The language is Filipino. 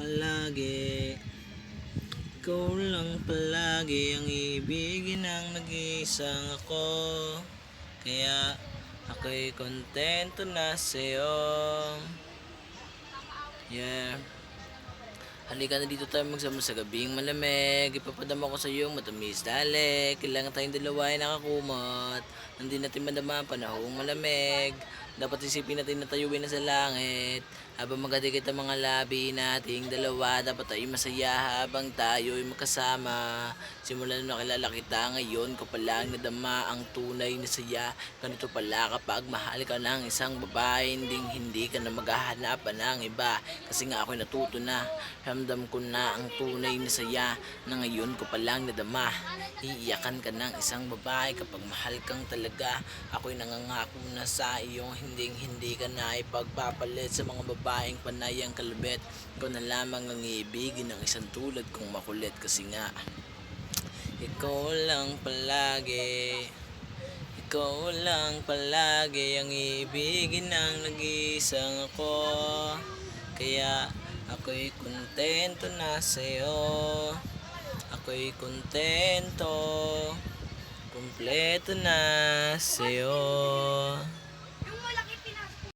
palagi. Ikaw lang palagi ang ibigin ng nag-iisang ako. Kaya ako'y kontento na sa'yo. Yeah. Halika na dito tayo magsama sa gabing malamig. Ipapadama ko sa iyo matamis dali. Kailangan tayong dalawa ay nakakumot. Hindi natin madama ang panahong malamig. Dapat isipin natin na tayo ay nasa langit. Habang magdadikit ang mga labi nating dalawa, dapat tayo masaya habang tayo ay magkasama. Simulan na nakilala kita ngayon ko pala ang nadama ang tunay na saya. Ganito pala kapag mahal ka ng isang babae, hindi ka na maghahanapan ng iba. Kasi nga ako'y natuto na. Ramdam ko na ang tunay na saya na ngayon ko palang nadama. Iiyakan ka ng isang babae kapag mahal kang talaga. Ako'y nangangako na sa iyong hindi ka na ipagpapalit sa mga babaeng panay ang kalabit. Ikaw na lamang ang iibigin ng isang tulad kong makulit. Kasi nga ikaw lang palagi. Ikaw lang palagi ang ibigin ng nag-iisang ako. Kaya ako'y kontento na sa'yo. Ako'y kontento, kumpleto na sa'yo.